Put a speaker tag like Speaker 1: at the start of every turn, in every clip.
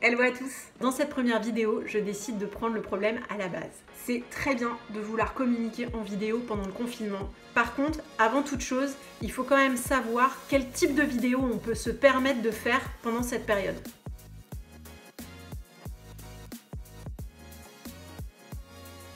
Speaker 1: Hello à tous! Dans cette première vidéo, je décide de prendre le problème à la base. C'est très bien de vouloir communiquer en vidéo pendant le confinement. Par contre, avant toute chose, il faut quand même savoir quel type de vidéo on peut se permettre de faire pendant cette période.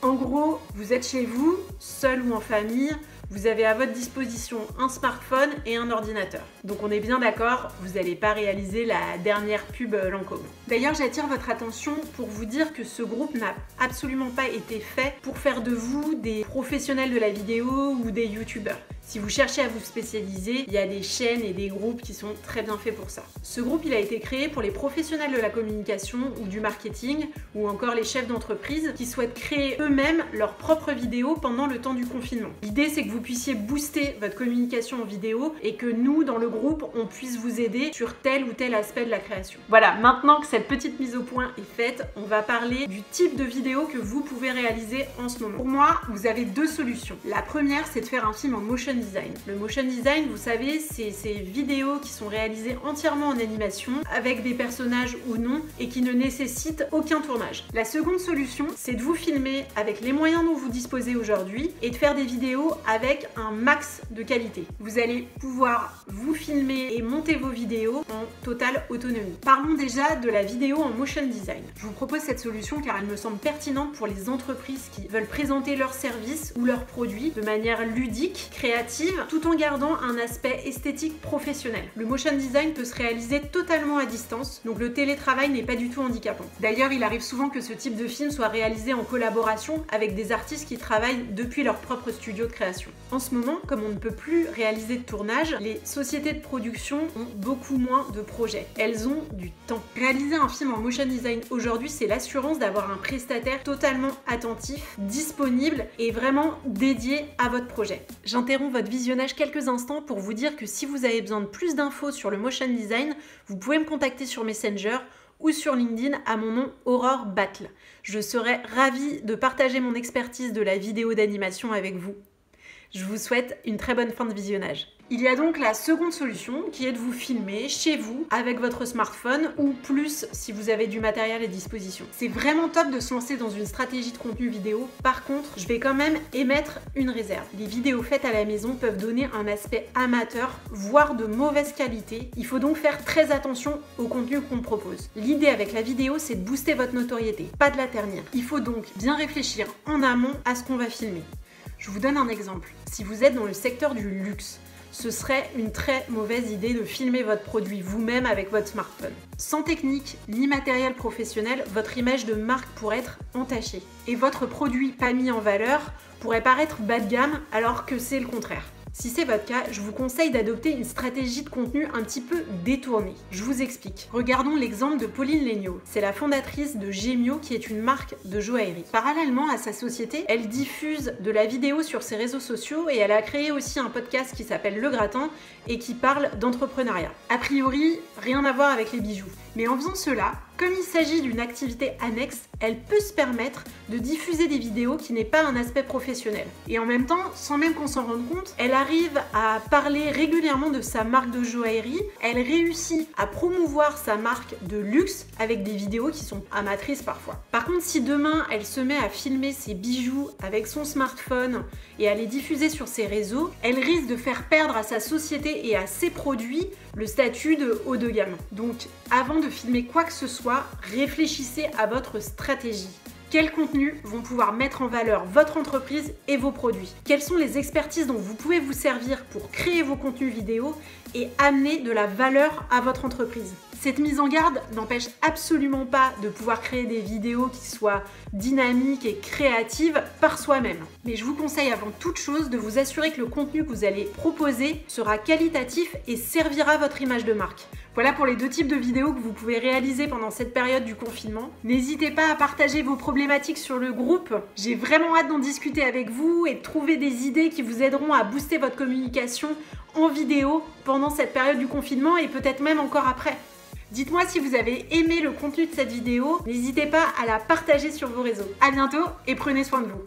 Speaker 1: En gros, vous êtes chez vous, seul ou en famille, vous avez à votre disposition un smartphone et un ordinateur. Donc on est bien d'accord, vous n'allez pas réaliser la dernière pub Lancôme. D'ailleurs, j'attire votre attention pour vous dire que ce groupe n'a absolument pas été fait pour faire de vous des professionnels de la vidéo ou des youtubeurs. Si vous cherchez à vous spécialiser, il y a des chaînes et des groupes qui sont très bien faits pour ça. Ce groupe, il a été créé pour les professionnels de la communication ou du marketing, ou encore les chefs d'entreprise qui souhaitent créer eux-mêmes leurs propres vidéos pendant le temps du confinement. L'idée, c'est que vous puissiez booster votre communication en vidéo et que nous, dans le groupe, on puisse vous aider sur tel ou tel aspect de la création. Voilà, maintenant que cette petite mise au point est faite, on va parler du type de vidéo que vous pouvez réaliser en ce moment. Pour moi, vous avez deux solutions. La première, c'est de faire un film en motion design. Le motion design, vous savez, c'est ces vidéos qui sont réalisées entièrement en animation, avec des personnages ou non, et qui ne nécessitent aucun tournage. La seconde solution, c'est de vous filmer avec les moyens dont vous disposez aujourd'hui et de faire des vidéos avec un max de qualité. Vous allez pouvoir vous filmer et monter vos vidéos en totale autonomie. Parlons déjà de la vidéo en motion design. Je vous propose cette solution car elle me semble pertinente pour les entreprises qui veulent présenter leurs services ou leurs produits de manière ludique, créative, tout en gardant un aspect esthétique professionnel. Le motion design peut se réaliser totalement à distance, donc le télétravail n'est pas du tout handicapant. D'ailleurs, il arrive souvent que ce type de film soit réalisé en collaboration avec des artistes qui travaillent depuis leur propre studio de création. En ce moment, comme on ne peut plus réaliser de tournage, les sociétés de production ont beaucoup moins de projets. Elles ont du temps. Réaliser un film en motion design aujourd'hui, c'est l'assurance d'avoir un prestataire totalement attentif, disponible et vraiment dédié à votre projet. J'interromps votre visionnage quelques instants pour vous dire que si vous avez besoin de plus d'infos sur le motion design, vous pouvez me contacter sur Messenger ou sur LinkedIn à mon nom Aurore Battle. Je serai ravie de partager mon expertise de la vidéo d'animation avec vous. Je vous souhaite une très bonne fin de visionnage. Il y a donc la seconde solution qui est de vous filmer chez vous avec votre smartphone ou plus si vous avez du matériel à disposition. C'est vraiment top de se lancer dans une stratégie de contenu vidéo. Par contre, je vais quand même émettre une réserve. Les vidéos faites à la maison peuvent donner un aspect amateur, voire de mauvaise qualité. Il faut donc faire très attention au contenu qu'on propose. L'idée avec la vidéo, c'est de booster votre notoriété, pas de la ternir. Il faut donc bien réfléchir en amont à ce qu'on va filmer. Je vous donne un exemple. Si vous êtes dans le secteur du luxe, ce serait une très mauvaise idée de filmer votre produit vous-même avec votre smartphone. Sans technique ni matériel professionnel, votre image de marque pourrait être entachée. Et votre produit pas mis en valeur pourrait paraître bas de gamme alors que c'est le contraire. Si c'est votre cas, je vous conseille d'adopter une stratégie de contenu un petit peu détournée. Je vous explique. Regardons l'exemple de Pauline Léniaud. C'est la fondatrice de Gemio qui est une marque de joaillerie. Parallèlement à sa société, elle diffuse de la vidéo sur ses réseaux sociaux et elle a créé aussi un podcast qui s'appelle Le Gratin et qui parle d'entrepreneuriat. A priori, rien à voir avec les bijoux. Mais en faisant cela, comme il s'agit d'une activité annexe, elle peut se permettre de diffuser des vidéos qui n'est pas un aspect professionnel. Et en même temps, sans même qu'on s'en rende compte, elle arrive à parler régulièrement de sa marque de joaillerie, elle réussit à promouvoir sa marque de luxe avec des vidéos qui sont amatrices parfois. Par contre, si demain elle se met à filmer ses bijoux avec son smartphone et à les diffuser sur ses réseaux, elle risque de faire perdre à sa société et à ses produits le statut de haut de gamme. Donc, avant de filmer quoi que ce soit, réfléchissez à votre stratégie. Quels contenus vont pouvoir mettre en valeur votre entreprise et vos produits? Quelles sont les expertises dont vous pouvez vous servir pour créer vos contenus vidéo et amener de la valeur à votre entreprise? Cette mise en garde n'empêche absolument pas de pouvoir créer des vidéos qui soient dynamiques et créatives par soi-même. Mais je vous conseille avant toute chose de vous assurer que le contenu que vous allez proposer sera qualitatif et servira votre image de marque. Voilà pour les deux types de vidéos que vous pouvez réaliser pendant cette période du confinement. N'hésitez pas à partager vos problématiques sur le groupe. J'ai vraiment hâte d'en discuter avec vous et de trouver des idées qui vous aideront à booster votre communication en vidéo pendant cette période du confinement et peut-être même encore après. Dites-moi si vous avez aimé le contenu de cette vidéo, n'hésitez pas à la partager sur vos réseaux. À bientôt et prenez soin de vous.